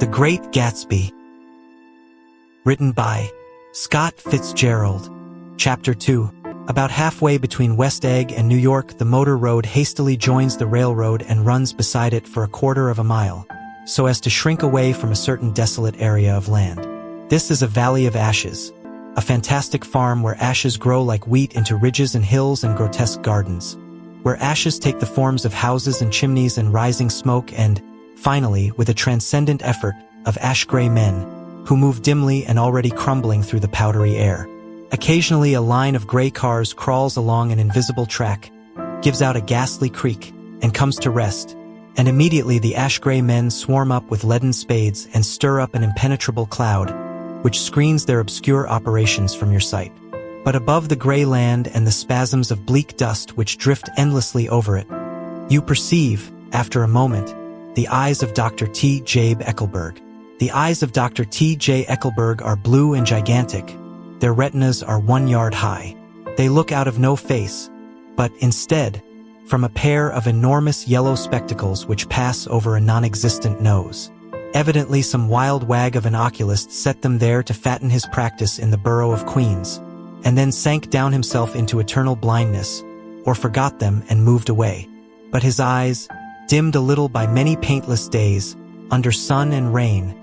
The Great Gatsby. Written by Scott Fitzgerald. Chapter 2. About halfway between West Egg and New York, the motor road hastily joins the railroad and runs beside it for a quarter of a mile, so as to shrink away from a certain desolate area of land. This is a valley of ashes, a fantastic farm where ashes grow like wheat into ridges and hills and grotesque gardens, where ashes take the forms of houses and chimneys and rising smoke and, finally, with a transcendent effort, of ash-gray men, who move dimly and already crumbling through the powdery air. Occasionally a line of gray cars crawls along an invisible track, gives out a ghastly creak, and comes to rest, and immediately the ash-gray men swarm up with leaden spades and stir up an impenetrable cloud, which screens their obscure operations from your sight. But above the gray land and the spasms of bleak dust which drift endlessly over it, you perceive, after a moment, the eyes of Dr. T. J. Eckelberg. The eyes of Dr. T. J. Eckelberg are blue and gigantic. Their retinas are 1 yard high. They look out of no face, but instead, from a pair of enormous yellow spectacles which pass over a non-existent nose. Evidently some wild wag of an oculist set them there to fatten his practice in the borough of Queens, and then sank down himself into eternal blindness, or forgot them and moved away. But his eyes, dimmed a little by many paintless days, under sun and rain,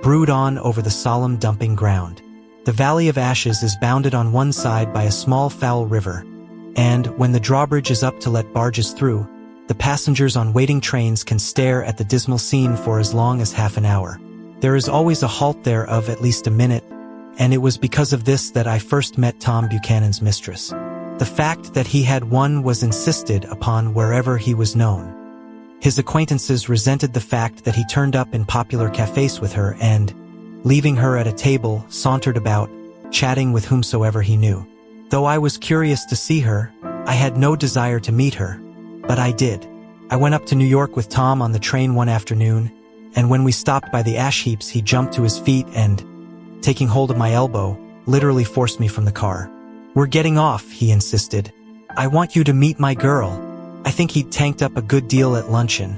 brood on over the solemn dumping ground. The Valley of Ashes is bounded on one side by a small foul river, and, when the drawbridge is up to let barges through, the passengers on waiting trains can stare at the dismal scene for as long as half an hour. There is always a halt there of at least a minute, and it was because of this that I first met Tom Buchanan's mistress. The fact that he had one was insisted upon wherever he was known. His acquaintances resented the fact that he turned up in popular cafes with her and, leaving her at a table, sauntered about, chatting with whomsoever he knew. Though I was curious to see her, I had no desire to meet her, but I did. I went up to New York with Tom on the train one afternoon, and when we stopped by the ash heaps he jumped to his feet and, taking hold of my elbow, literally forced me from the car. "We're getting off," he insisted. "I want you to meet my girl." I think he'd tanked up a good deal at luncheon,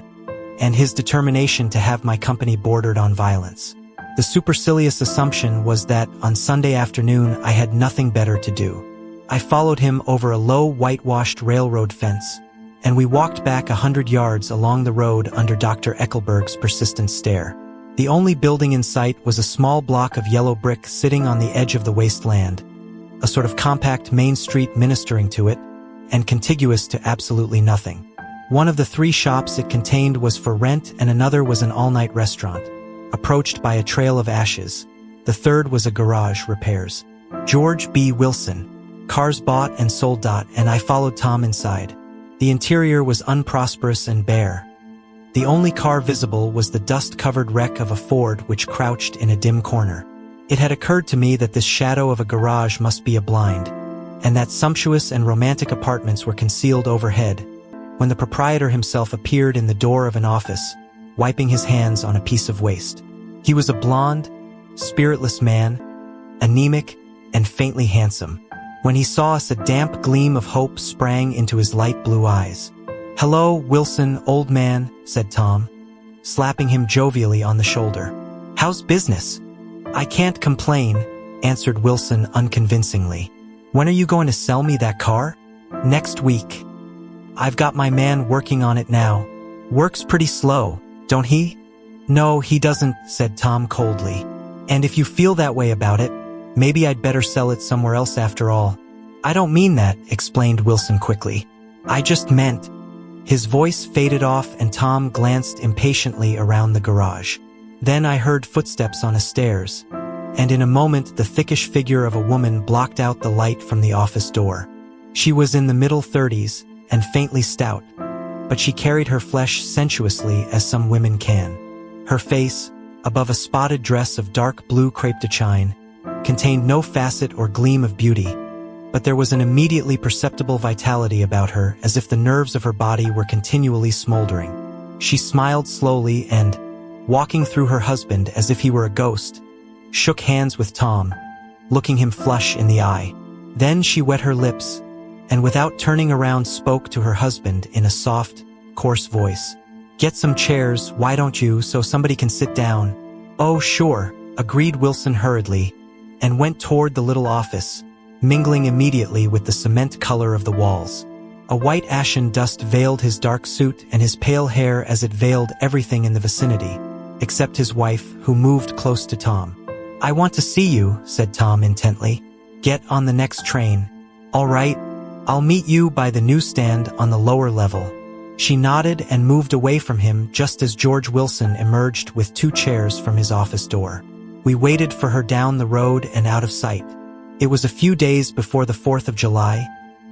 and his determination to have my company bordered on violence. The supercilious assumption was that on Sunday afternoon I had nothing better to do. I followed him over a low whitewashed railroad fence, and we walked back 100 yards along the road under Dr. Eckelberg's persistent stare. The only building in sight was a small block of yellow brick sitting on the edge of the wasteland, a sort of compact main street ministering to it, and contiguous to absolutely nothing. One of the 3 shops it contained was for rent and another was an all-night restaurant, approached by a trail of ashes. The third was a garage repairs. George B. Wilson. Cars bought and sold. And I followed Tom inside. The interior was unprosperous and bare. The only car visible was the dust-covered wreck of a Ford which crouched in a dim corner. It had occurred to me that this shadow of a garage must be a blind, and that sumptuous and romantic apartments were concealed overhead, when the proprietor himself appeared in the door of an office, wiping his hands on a piece of waste. He was a blond, spiritless man, anemic, and faintly handsome. When he saw us, a damp gleam of hope sprang into his light blue eyes. "Hello, Wilson, old man," said Tom, slapping him jovially on the shoulder. "How's business?" "I can't complain," answered Wilson unconvincingly. "When are you going to sell me that car?" "Next week. I've got my man working on it now. Works pretty slow, don't he?" "No, he doesn't," said Tom coldly. "And if you feel that way about it, maybe I'd better sell it somewhere else after all." "I don't mean that," explained Wilson quickly. "I just meant—" His voice faded off and Tom glanced impatiently around the garage. Then I heard footsteps on the stairs, and in a moment the thickish figure of a woman blocked out the light from the office door. She was in the middle 30s and faintly stout, but she carried her flesh sensuously as some women can. Her face, above a spotted dress of dark blue crepe de chine, contained no facet or gleam of beauty, but there was an immediately perceptible vitality about her, as if the nerves of her body were continually smoldering. She smiled slowly and, walking through her husband as if he were a ghost, shook hands with Tom, looking him flush in the eye. Then she wet her lips, and without turning around spoke to her husband in a soft, coarse voice. "Get some chairs, why don't you, so somebody can sit down. "Oh, sure," agreed Wilson hurriedly, and went toward the little office, mingling immediately with the cement color of the walls. A white ashen dust veiled his dark suit and his pale hair as it veiled everything in the vicinity, except his wife, who moved close to Tom. "I want to see you," said Tom intently. "Get on the next train." "All right. I'll meet you by the newsstand on the lower level." She nodded and moved away from him just as George Wilson emerged with 2 chairs from his office door. We waited for her down the road and out of sight. It was a few days before the 4th of July,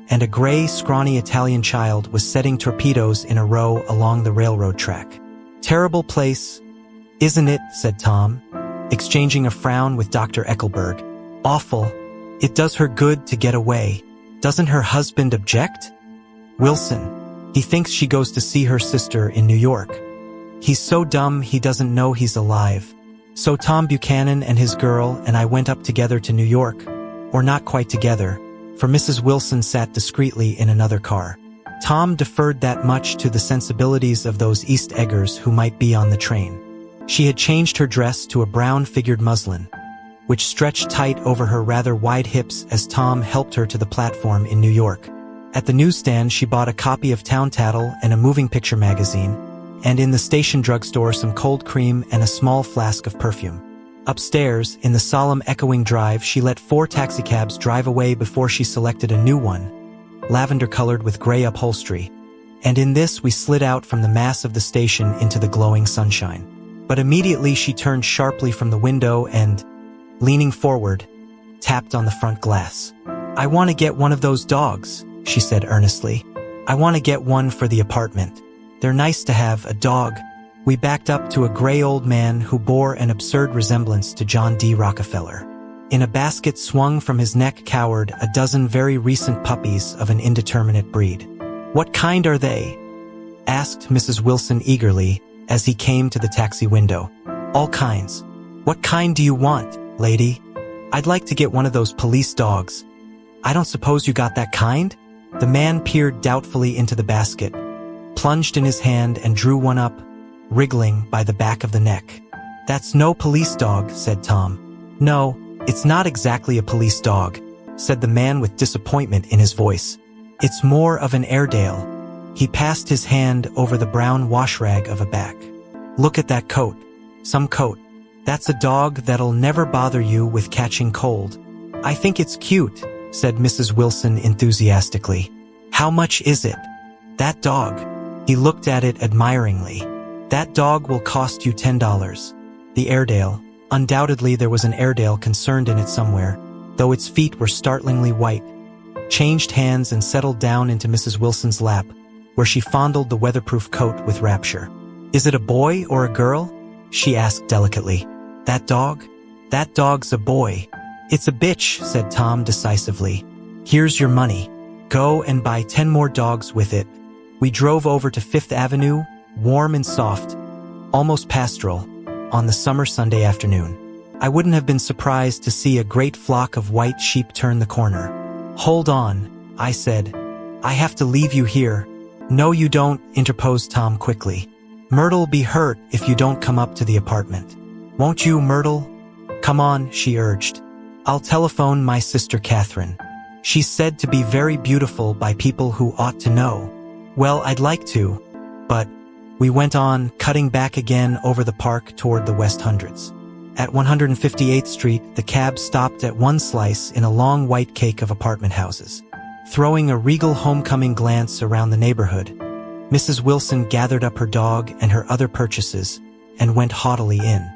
and a gray, scrawny Italian child was setting torpedoes in a row along the railroad track. "Terrible place, isn't it?" said Tom, exchanging a frown with Dr. Eckelberg. "Awful. It does her good to get away. Doesn't her husband object?" "Wilson. He thinks she goes to see her sister in New York. He's so dumb he doesn't know he's alive." So Tom Buchanan and his girl and I went up together to New York, or not quite together, for Mrs. Wilson sat discreetly in another car. Tom deferred that much to the sensibilities of those East Eggers who might be on the train. She had changed her dress to a brown-figured muslin, which stretched tight over her rather wide hips as Tom helped her to the platform in New York. At the newsstand she bought a copy of Town Tattle and a moving picture magazine, and in the station drugstore some cold cream and a small flask of perfume. Upstairs, in the solemn echoing drive, she let 4 taxicabs drive away before she selected a new one, lavender-colored with gray upholstery, and in this we slid out from the mass of the station into the glowing sunshine. But immediately she turned sharply from the window and, leaning forward, tapped on the front glass. "I want to get one of those dogs," she said earnestly. "I want to get one for the apartment. They're nice to have, a dog." We backed up to a gray old man who bore an absurd resemblance to John D. Rockefeller. In a basket swung from his neck cowered a dozen very recent puppies of an indeterminate breed. "What kind are they?" asked Mrs. Wilson eagerly as he came to the taxi window. "All kinds." "What kind do you want, lady?" "I'd like to get one of those police dogs." "I don't suppose you got that kind?" The man peered doubtfully into the basket, plunged in his hand and drew one up, wriggling by the back of the neck. "That's no police dog," said Tom. "No, it's not exactly a police dog," said the man with disappointment in his voice. "It's more of an Airedale." He passed his hand over the brown wash rag of a back. "Look at that coat. Some coat. That's a dog that'll never bother you with catching cold." "I think it's cute," said Mrs. Wilson enthusiastically. "How much is it?" "That dog." He looked at it admiringly. "That dog will cost you $10. The Airedale. Undoubtedly there was an Airedale concerned in it somewhere, though its feet were startlingly white. Changed hands and settled down into Mrs. Wilson's lap, where she fondled the weatherproof coat with rapture. "Is it a boy or a girl?" she asked delicately. "That dog? That dog's a boy." "It's a bitch," said Tom decisively. "Here's your money. Go and buy 10 more dogs with it." We drove over to 5th Avenue, warm and soft, almost pastoral, on the summer Sunday afternoon. I wouldn't have been surprised to see a great flock of white sheep turn the corner. "Hold on," I said. "I have to leave you here." "No, you don't," interposed Tom quickly. "Myrtle'll be hurt if you don't come up to the apartment." "Won't you, Myrtle?" "Come on," she urged. "I'll telephone my sister Catherine. She's said to be very beautiful by people who ought to know." "Well, I'd like to, but..." We went on, cutting back again over the park toward the West Hundreds. At 158th Street, the cab stopped at one slice in a long white cake of apartment houses. Throwing a regal homecoming glance around the neighborhood, Mrs. Wilson gathered up her dog and her other purchases and went haughtily in.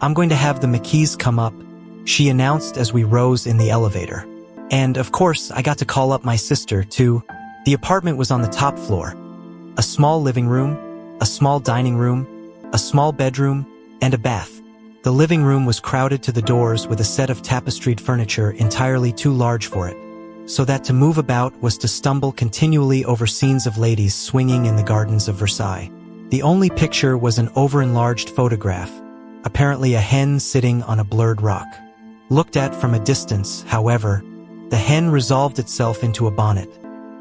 "I'm going to have the McKees come up," she announced as we rose in the elevator. "And, of course, I got to call up my sister, too." The apartment was on the top floor. A small living room, a small dining room, a small bedroom, and a bath. The living room was crowded to the doors with a set of tapestried furniture entirely too large for it, so that to move about was to stumble continually over scenes of ladies swinging in the gardens of Versailles. The only picture was an over-enlarged photograph, apparently a hen sitting on a blurred rock. Looked at from a distance, however, the hen resolved itself into a bonnet,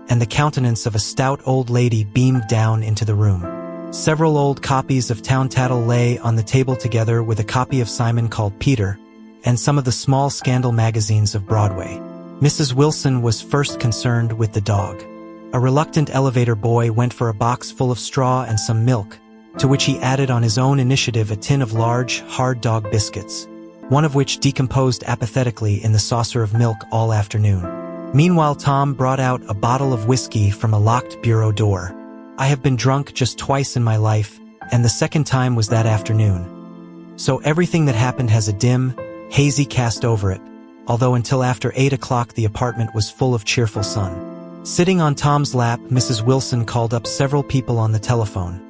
and the countenance of a stout old lady beamed down into the room. Several old copies of Town Tattle lay on the table together with a copy of Simon Called Peter, and some of the small scandal magazines of Broadway. Mrs. Wilson was first concerned with the dog. A reluctant elevator boy went for a box full of straw and some milk, to which he added on his own initiative a tin of large, hard dog biscuits, one of which decomposed apathetically in the saucer of milk all afternoon. Meanwhile, Tom brought out a bottle of whiskey from a locked bureau door. I have been drunk just twice in my life, and the second time was that afternoon. So everything that happened has a dim, hazy cast over it, although until after 8 o'clock the apartment was full of cheerful sun. Sitting on Tom's lap, Mrs. Wilson called up several people on the telephone.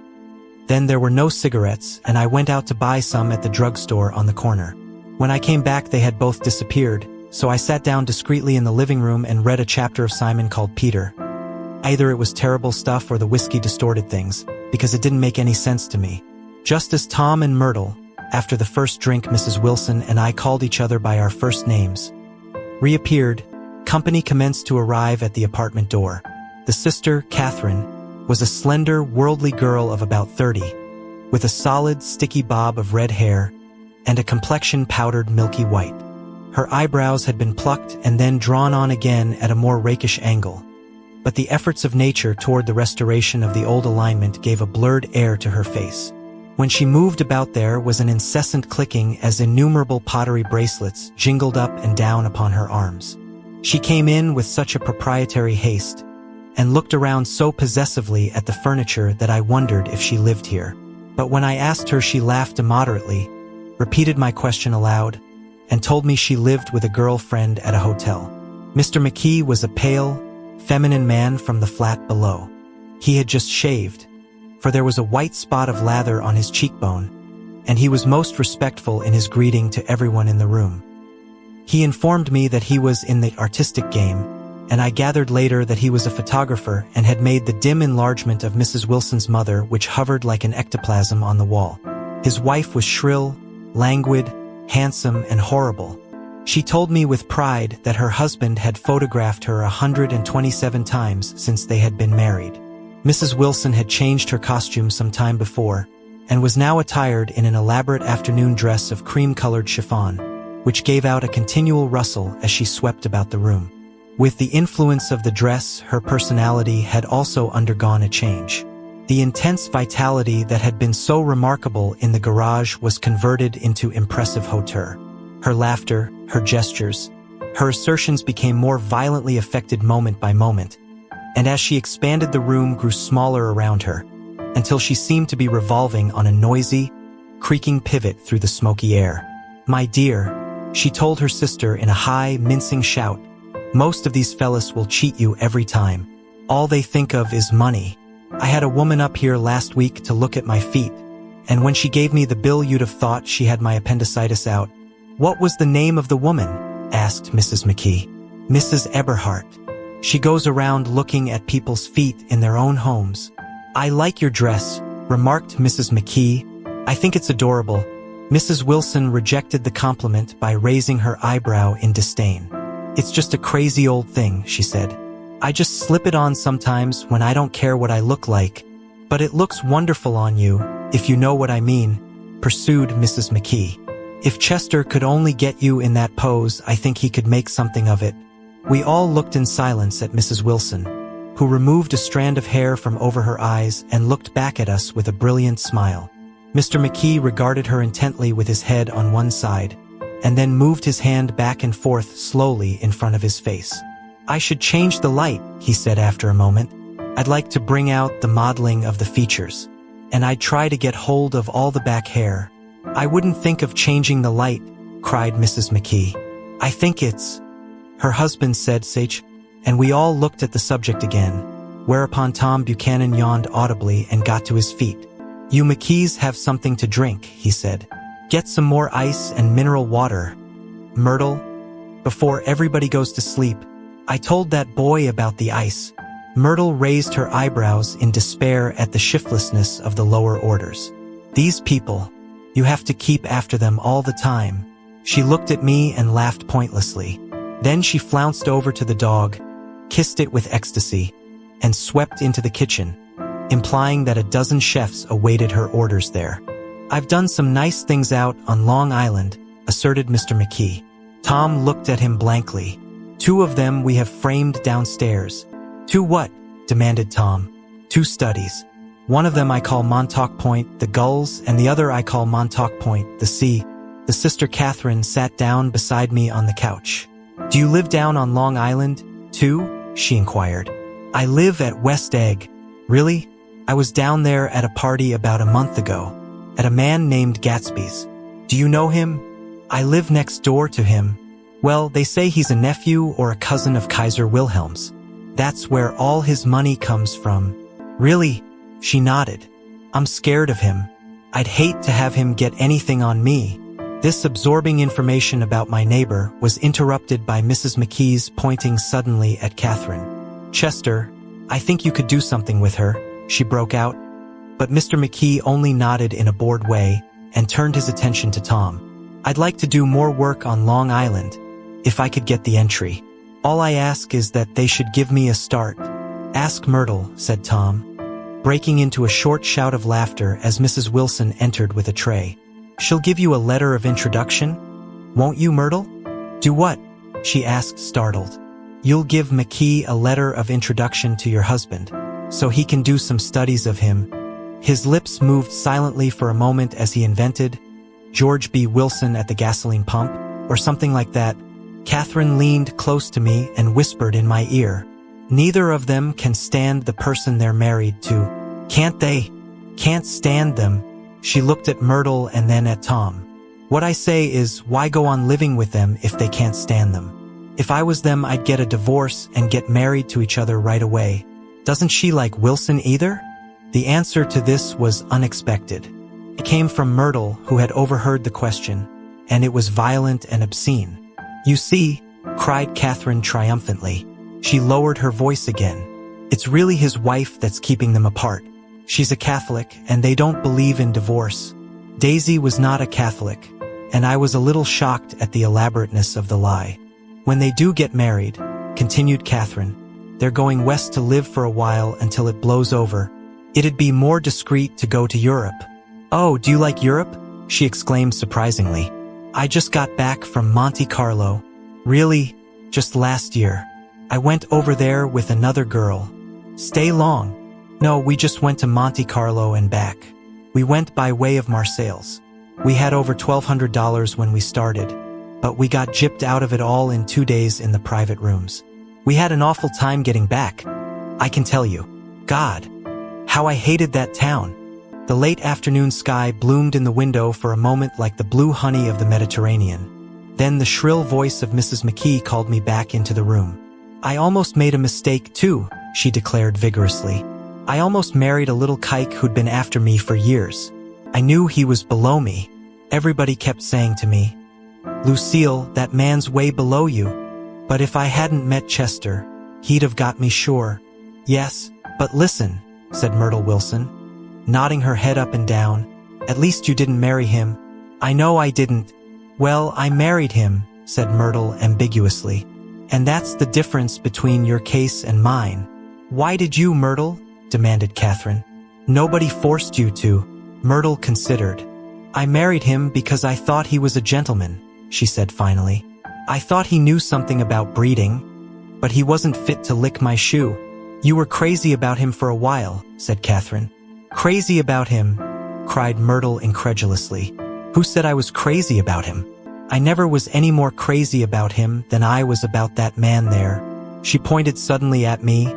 Then there were no cigarettes, and I went out to buy some at the drugstore on the corner. When I came back they had both disappeared, so I sat down discreetly in the living room and read a chapter of Simon Called Peter. Either it was terrible stuff or the whiskey distorted things, because it didn't make any sense to me. Just as Tom and Myrtle, after the first drink Mrs. Wilson and I called each other by our first names, reappeared, company commenced to arrive at the apartment door. The sister, Catherine, was a slender, worldly girl of about 30, with a solid, sticky bob of red hair and a complexion powdered milky white. Her eyebrows had been plucked and then drawn on again at a more rakish angle, but the efforts of nature toward the restoration of the old alignment gave a blurred air to her face. When she moved about there was an incessant clicking as innumerable pottery bracelets jingled up and down upon her arms. She came in with such a proprietary haste, and looked around so possessively at the furniture that I wondered if she lived here. But when I asked her, she laughed immoderately, repeated my question aloud, and told me she lived with a girlfriend at a hotel. Mr. McKee was a pale, feminine man from the flat below. He had just shaved, for there was a white spot of lather on his cheekbone, and he was most respectful in his greeting to everyone in the room. He informed me that he was in the artistic game, and I gathered later that he was a photographer and had made the dim enlargement of Mrs. Wilson's mother, which hovered like an ectoplasm on the wall. His wife was shrill, languid, handsome, and horrible. She told me with pride that her husband had photographed her 127 times since they had been married. Mrs. Wilson had changed her costume some time before, and was now attired in an elaborate afternoon dress of cream-colored chiffon, which gave out a continual rustle as she swept about the room. With the influence of the dress, her personality had also undergone a change. The intense vitality that had been so remarkable in the garage was converted into impressive hauteur. Her laughter, her gestures, her assertions became more violently affected moment by moment, and as she expanded the room grew smaller around her, until she seemed to be revolving on a noisy, creaking pivot through the smoky air. "My dear," she told her sister in a high, mincing shout, "most of these fellas will cheat you every time. All they think of is money. I had a woman up here last week to look at my feet, and when she gave me the bill you'd have thought she had my appendicitis out." "What was the name of the woman?" asked Mrs. McKee. "Mrs. Eberhardt. She goes around looking at people's feet in their own homes." "I like your dress," remarked Mrs. McKee. "I think it's adorable." Mrs. Wilson rejected the compliment by raising her eyebrow in disdain. "It's just a crazy old thing," she said. "I just slip it on sometimes when I don't care what I look like. But it looks wonderful on you, if you know what I mean," pursued Mrs. McKee. "If Chester could only get you in that pose, I think he could make something of it." We all looked in silence at Mrs. Wilson, who removed a strand of hair from over her eyes and looked back at us with a brilliant smile. Mr. McKee regarded her intently with his head on one side, and then moved his hand back and forth slowly in front of his face. "I should change the light," he said after a moment. "I'd like to bring out the modeling of the features, and I'd try to get hold of all the back hair." "I wouldn't think of changing the light," cried Mrs. McKee. "I think it's—" her husband said Sage, and we all looked at the subject again, whereupon Tom Buchanan yawned audibly and got to his feet. "You McKees have something to drink," he said. "Get some more ice and mineral water. Myrtle, before everybody goes to sleep, I told that boy about the ice." Myrtle raised her eyebrows in despair at the shiftlessness of the lower orders. "These people, you have to keep after them all the time." She looked at me and laughed pointlessly. Then she flounced over to the dog, kissed it with ecstasy, and swept into the kitchen, implying that a dozen chefs awaited her orders there. "I've done some nice things out on Long Island," asserted Mr. McKee. Tom looked at him blankly. "2 of them we have framed downstairs." "2 what?" demanded Tom. "2 studies. One of them I call Montauk Point, the gulls, and the other I call Montauk Point, the sea." The sister Catherine sat down beside me on the couch. "Do you live down on Long Island, too?" she inquired. "I live at West Egg." "Really? I was down there at a party about a month ago, at a man named Gatsby's." "Do you know him?" "I live next door to him." "Well, they say he's a nephew or a cousin of Kaiser Wilhelm's. That's where all his money comes from." "Really?" She nodded. "I'm scared of him. I'd hate to have him get anything on me." This absorbing information about my neighbor was interrupted by Mrs. McKee's pointing suddenly at Catherine. "Chester, I think you could do something with her," she broke out. But Mr. McKee only nodded in a bored way and turned his attention to Tom. "I'd like to do more work on Long Island, if I could get the entry. All I ask is that they should give me a start." "Ask Myrtle," said Tom, breaking into a short shout of laughter as Mrs. Wilson entered with a tray. "She'll give you a letter of introduction? Won't you, Myrtle?" "Do what?" she asked, startled. "You'll give McKee a letter of introduction to your husband, so he can do some studies of him." His lips moved silently for a moment as he invented, "George B. Wilson at the gasoline pump," or something like that. Catherine leaned close to me and whispered in my ear, "Neither of them can stand the person they're married to." "Can't they?" "Can't stand them." She looked at Myrtle and then at Tom. "What I say is, why go on living with them if they can't stand them? If I was them, I'd get a divorce and get married to each other right away. Doesn't she like Wilson either?" The answer to this was unexpected. It came from Myrtle, who had overheard the question, and it was violent and obscene. "You see," cried Catherine triumphantly. She lowered her voice again. "It's really his wife that's keeping them apart. She's a Catholic, and they don't believe in divorce." Daisy was not a Catholic, and I was a little shocked at the elaborateness of the lie. "When they do get married," continued Catherine, "they're going west to live for a while until it blows over. It'd be more discreet to go to Europe." "Oh, do you like Europe?" she exclaimed surprisingly. "I just got back from Monte Carlo." "Really? Just last year?" "I went over there with another girl." "Stay long?" "No, we just went to Monte Carlo and back. We went by way of Marseilles. We had over $1,200 when we started, but we got gypped out of it all in 2 days in the private rooms. We had an awful time getting back, I can tell you. God, how I hated that town." The late afternoon sky bloomed in the window for a moment like the blue honey of the Mediterranean. Then the shrill voice of Mrs. McKee called me back into the room. "I almost made a mistake too," she declared vigorously. "I almost married a little kike who'd been after me for years. I knew he was below me. Everybody kept saying to me, 'Lucille, that man's way below you.' But if I hadn't met Chester, he'd have got me sure." "Yes, but listen," said Myrtle Wilson, nodding her head up and down, "at least you didn't marry him." "I know I didn't." "Well, I married him," said Myrtle ambiguously. "And that's the difference between your case and mine." "Why did you, Myrtle?" demanded Catherine. "Nobody forced you to." Myrtle considered. "I married him because I thought he was a gentleman," she said finally. "I thought he knew something about breeding, but he wasn't fit to lick my shoe." "You were crazy about him for a while," said Catherine. "Crazy about him?" cried Myrtle incredulously. "Who said I was crazy about him? I never was any more crazy about him than I was about that man there." She pointed suddenly at me,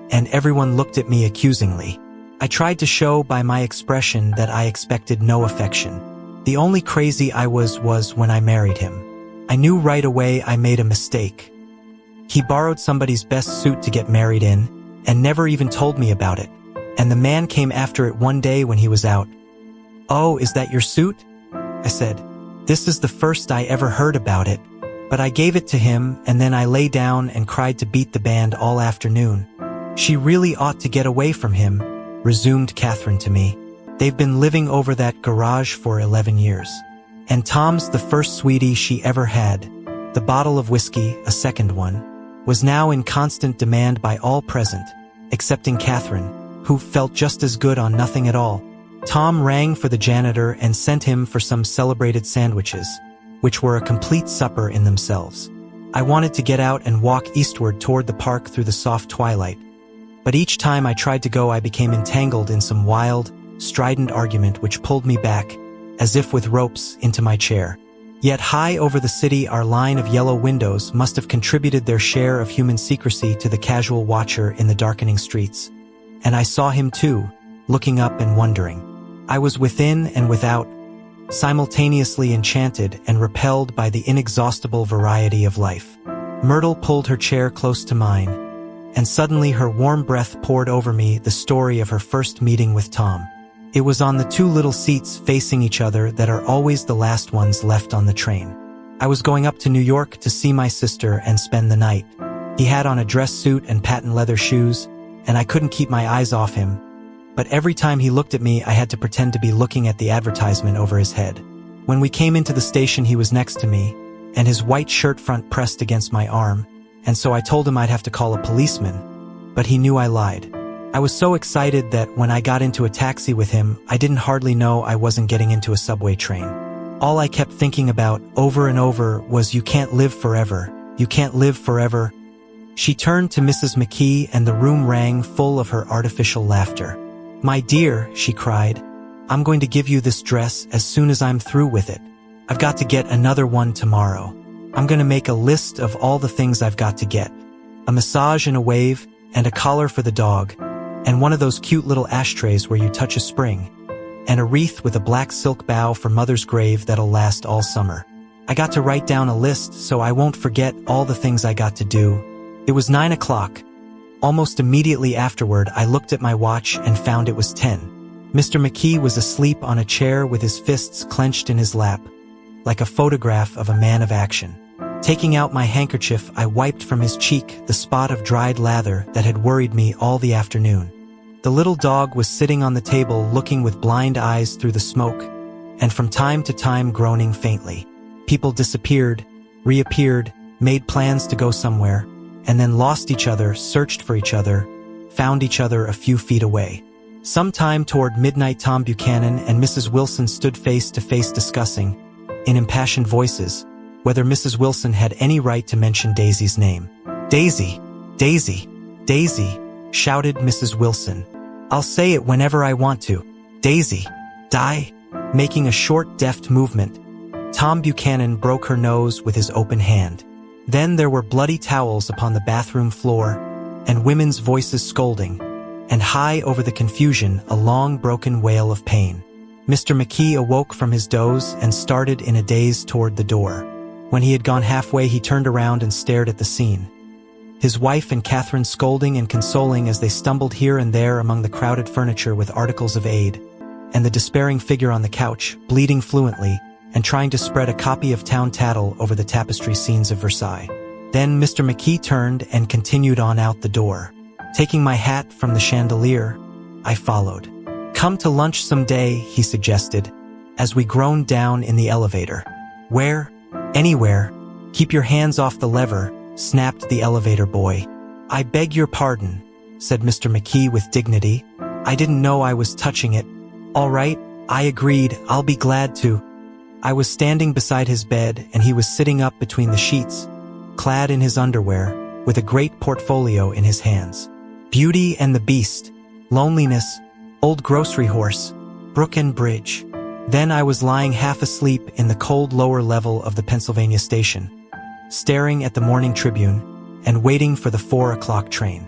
and everyone looked at me accusingly. I tried to show by my expression that I expected no affection. The only crazy I was when I married him. I knew right away I made a mistake. He borrowed somebody's best suit to get married in, and never even told me about it. And the man came after it one day when he was out. "Oh, is that your suit?" I said. "This is the first I ever heard about it." But I gave it to him, and then I lay down and cried to beat the band all afternoon. "She really ought to get away from him," resumed Catherine to me. "They've been living over that garage for 11 years. And Tom's the first sweetie she ever had. The bottle of whiskey, a second one, was now in constant demand by all present, excepting Catherine, who felt just as good on nothing at all. Tom rang for the janitor and sent him for some celebrated sandwiches, which were a complete supper in themselves. I wanted to get out and walk eastward toward the park through the soft twilight, but each time I tried to go I became entangled in some wild, strident argument which pulled me back, as if with ropes, into my chair. Yet high over the city our line of yellow windows must have contributed their share of human secrecy to the casual watcher in the darkening streets. And I saw him too, looking up and wondering. I was within and without, simultaneously enchanted and repelled by the inexhaustible variety of life. Myrtle pulled her chair close to mine, and suddenly her warm breath poured over me the story of her first meeting with Tom. It was on the two little seats facing each other that are always the last ones left on the train. I was going up to New York to see my sister and spend the night. He had on a dress suit and patent leather shoes, and I couldn't keep my eyes off him. But every time he looked at me, I had to pretend to be looking at the advertisement over his head. When we came into the station, he was next to me, and his white shirt front pressed against my arm, and so I told him I'd have to call a policeman, but he knew I lied. I was so excited that when I got into a taxi with him, I didn't hardly know I wasn't getting into a subway train. All I kept thinking about over and over was, "You can't live forever. You can't live forever." She turned to Mrs. McKee and the room rang full of her artificial laughter. "My dear," she cried, "I'm going to give you this dress as soon as I'm through with it. I've got to get another one tomorrow. I'm going to make a list of all the things I've got to get. A massage and a wave, and a collar for the dog, and one of those cute little ashtrays where you touch a spring, and a wreath with a black silk bow for Mother's grave that'll last all summer." I got to write down a list so I won't forget all the things I got to do. It was 9 o'clock. Almost immediately afterward, I looked at my watch and found it was 10. Mr. McKee was asleep on a chair with his fists clenched in his lap, like a photograph of a man of action. Taking out my handkerchief, I wiped from his cheek the spot of dried lather that had worried me all the afternoon. The little dog was sitting on the table looking with blind eyes through the smoke, and from time to time groaning faintly. People disappeared, reappeared, made plans to go somewhere, and then lost each other, searched for each other, found each other a few feet away. Sometime toward midnight, Tom Buchanan and Mrs. Wilson stood face to face discussing, in impassioned voices, whether Mrs. Wilson had any right to mention Daisy's name. "Daisy! Daisy! Daisy!" shouted Mrs. Wilson. "I'll say it whenever I want to. Daisy! Die!" Making a short, deft movement, Tom Buchanan broke her nose with his open hand. Then there were bloody towels upon the bathroom floor, and women's voices scolding, and high over the confusion a long broken wail of pain. Mr. McKee awoke from his doze and started in a daze toward the door. When he had gone halfway, he turned around and stared at the scene. His wife and Catherine scolding and consoling as they stumbled here and there among the crowded furniture with articles of aid, and the despairing figure on the couch, bleeding fluently, and trying to spread a copy of Town Tattle over the tapestry scenes of Versailles. Then Mr. McKee turned and continued on out the door. Taking my hat from the chandelier, I followed. "Come to lunch some day," he suggested, as we groaned down in the elevator. "Where?" "Anywhere. Keep your hands off the lever," snapped the elevator boy. "I beg your pardon," said Mr. McKee with dignity. "I didn't know I was touching it." "All right," I agreed, "I'll be glad to." I was standing beside his bed, and he was sitting up between the sheets, clad in his underwear, with a great portfolio in his hands. Beauty and the Beast, Loneliness, Old Grocery Horse, Brook and Bridge. Then I was lying half asleep in the cold lower level of the Pennsylvania station, staring at the Morning Tribune and waiting for the 4 o'clock train.